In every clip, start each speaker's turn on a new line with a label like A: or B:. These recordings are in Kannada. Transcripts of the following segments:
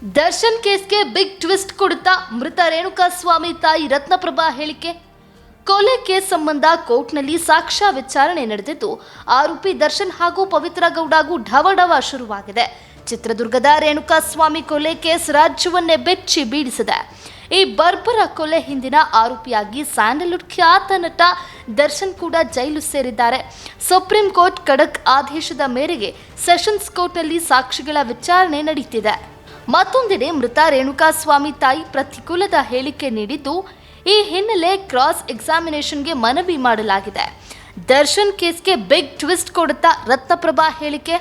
A: ದರ್ಶನ್ ಕೇಸ್ಗೆ ಬಿಗ್ ಟ್ವಿಸ್ಟ್ ಕೊಡುತ್ತಾ ಮೃತ ರೇಣುಕಾಸ್ವಾಮಿ ತಾಯಿ ರತ್ನಪ್ರಭಾ ಹೇಳಿಕೆ. ಕೊಲೆ ಕೇಸ್ ಸಂಬಂಧ ಕೋರ್ಟ್ನಲ್ಲಿ ಸಾಕ್ಷ್ಯ ವಿಚಾರಣೆ ನಡೆದಿದ್ದು, ಆರೋಪಿ ದರ್ಶನ್ ಹಾಗೂ ಪವಿತ್ರ ಗೌಡಗೂ ಢವಢವ ಶುರುವಾಗಿದೆ. ಚಿತ್ರದುರ್ಗದ ರೇಣುಕಾಸ್ವಾಮಿ ಕೊಲೆ ಕೇಸ್ ರಾಜ್ಯವನ್ನೇ ಬೆಚ್ಚಿ ಬೀಳಿಸಿದೆ. ಈ ಬರ್ಬರ ಕೊಲೆ ಹಿಂದಿನ ಆರೋಪಿಯಾಗಿ ಸ್ಯಾಂಡಲ್ವುಡ್ ಖ್ಯಾತ ನಟ ದರ್ಶನ್ ಕೂಡ ಜೈಲು ಸೇರಿದ್ದಾರೆ. ಸುಪ್ರೀಂ ಕೋರ್ಟ್ ಖಡಕ್ ಆದೇಶದ ಮೇರೆಗೆ ಸೆಷನ್ಸ್ ಕೋರ್ಟ್ನಲ್ಲಿ ಸಾಕ್ಷಿಗಳ ವಿಚಾರಣೆ ನಡೆಯುತ್ತಿದೆ. ಮತ್ತೊಂದೆಡೆ ಮೃತ ರೇಣುಕಾಸ್ವಾಮಿ ತಾಯಿ ಪ್ರತಿಕೂಲದ ಹೇಳಿಕೆ ನೀಡಿದ್ದು, ಈ ಹಿನ್ನೆಲೆ ಕ್ರಾಸ್ ಎಕ್ಸಾಮಿನೇಷನ್ಗೆ ಮನವಿ ಮಾಡಲಾಗಿದೆ. ದರ್ಶನ್ ಕೇಸ್ಗೆ ಬಿಗ್ ಟ್ವಿಸ್ಟ್ ಕೊಡುತ್ತಾ ರತ್ನಪ್ರಭಾ ಹೇಳಿಕೆ.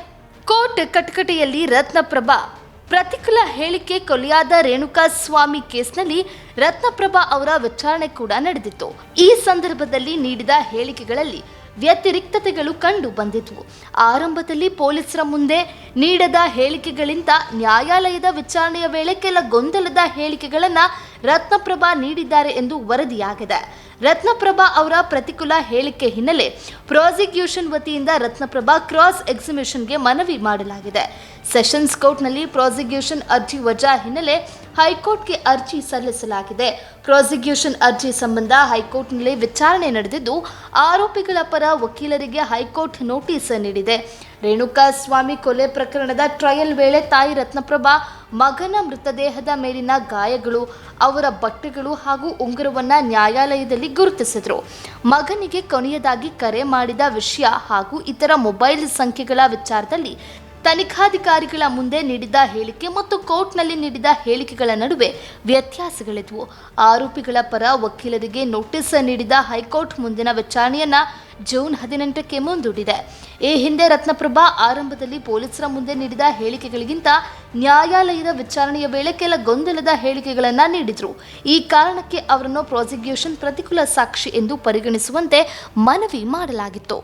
A: ಕೋರ್ಟ್ ಕಟಕಟೆಯಲ್ಲಿ ರತ್ನಪ್ರಭಾ ಪ್ರತಿಕೂಲ ಹೇಳಿಕೆ. ಕೊಲೆಯಾದ ರೇಣುಕಾಸ್ವಾಮಿ ಕೇಸ್ನಲ್ಲಿ ರತ್ನಪ್ರಭಾ ಅವರ ವಿಚಾರಣೆ ಕೂಡ ನಡೆದಿತ್ತು. ಈ ಸಂದರ್ಭದಲ್ಲಿ ನೀಡಿದ ಹೇಳಿಕೆಗಳಲ್ಲಿ ವ್ಯತಿರಿಕ್ತತೆಗಳು ಕಂಡು ಬಂದಿದ್ವು. ಆರಂಭದಲ್ಲಿ ಪೊಲೀಸರ ಮುಂದೆ ನೀಡದ ಹೇಳಿಕೆಗಳಿಂದ ನ್ಯಾಯಾಲಯದ ವಿಚಾರಣೆಯ ವೇಳೆ ಕೆಲ ಗೊಂದಲದ ಹೇಳಿಕೆಗಳನ್ನು ರತ್ನಪ್ರಭಾ ನೀಡಿದ್ದಾರೆ ಎಂದು ವರದಿಯಾಗಿದೆ. ರತ್ನಪ್ರಭಾ ಅವರ ಪ್ರತಿಕೂಲ ಹೇಳಿಕೆ ಹಿನ್ನೆಲೆ ಪ್ರಾಸಿಕ್ಯೂಷನ್ ವತಿಯಿಂದ ರತ್ನಪ್ರಭಾ ಕ್ರಾಸ್ ಎಕ್ಸಾಮಿನೇಷನ್ಗೆ ಮನವಿ ಮಾಡಲಾಗಿದೆ. ಸೆಷನ್ಸ್ ಕೋರ್ಟ್ನಲ್ಲಿ ಪ್ರಾಸಿಕ್ಯೂಷನ್ ಅರ್ಜಿ ವಜಾ ಹಿನ್ನೆಲೆ ಹೈಕೋರ್ಟ್ಗೆ ಅರ್ಜಿ ಸಲ್ಲಿಸಲಾಗಿದೆ. ಪ್ರಾಸಿಕ್ಯೂಷನ್ ಅರ್ಜಿ ಸಂಬಂಧ ಹೈಕೋರ್ಟ್ನಲ್ಲಿ ವಿಚಾರಣೆ ನಡೆದಿದ್ದು, ಆರೋಪಿಗಳ ಪರ ವಕೀಲರಿಗೆ ಹೈಕೋರ್ಟ್ ನೋಟಿಸ್ ನೀಡಿದೆ. ರೇಣುಕಾಸ್ವಾಮಿ ಕೊಲೆ ಪ್ರಕರಣದ ಟ್ರಯಲ್ ವೇಳೆ ತಾಯಿ ರತ್ನಪ್ರಭಾ ಮಗನ ಮೃತದೇಹದ ಮೇಲಿನ ಗಾಯಗಳು, ಅವರ ಬಟ್ಟೆಗಳು ಹಾಗೂ ಉಂಗುರವನ್ನ ನ್ಯಾಯಾಲಯದಲ್ಲಿ ಗುರುತಿಸಿದ್ರು. ಮಗನಿಗೆ ಕೊನೆಯದಾಗಿ ಕರೆ ಮಾಡಿದ ವಿಷಯ ಹಾಗೂ ಇತರ ಮೊಬೈಲ್ ಸಂಖ್ಯೆಗಳ ವಿಚಾರದಲ್ಲಿ ತನಿಖಾಧಿಕಾರಿಗಳ ಮುಂದೆ ನೀಡಿದ ಹೇಳಿಕೆ ಮತ್ತು ಕೋರ್ಟ್ನಲ್ಲಿ ನೀಡಿದ ಹೇಳಿಕೆಗಳ ನಡುವೆ ವ್ಯತ್ಯಾಸಗಳಿದ್ವು. ಆರೋಪಿಗಳ ಪರ ವಕೀಲರಿಗೆ ನೋಟಿಸ್ ನೀಡಿದ ಹೈಕೋರ್ಟ್ ಮುಂದಿನ ವಿಚಾರಣೆಯನ್ನ ಜೂನ್ 18ಕ್ಕೆ ಮುಂದೂಡಿದೆ. ಈ ಹಿಂದೆ ರತ್ನಪ್ರಭಾ ಆರಂಭದಲ್ಲಿ ಪೊಲೀಸರ ಮುಂದೆ ನೀಡಿದ ಹೇಳಿಕೆಗಳಿಗಿಂತ ನ್ಯಾಯಾಲಯದ ವಿಚಾರಣೆಯ ವೇಳೆ ಕೆಲ ಗೊಂದಲದ ಹೇಳಿಕೆಗಳನ್ನು ನೀಡಿದ್ರು. ಈ ಕಾರಣಕ್ಕೆ ಅವರನ್ನು ಪ್ರಾಸಿಕ್ಯೂಷನ್ ಪ್ರತಿಕೂಲ ಸಾಕ್ಷಿ ಎಂದು ಪರಿಗಣಿಸುವಂತೆ ಮನವಿ ಮಾಡಲಾಗಿತ್ತು.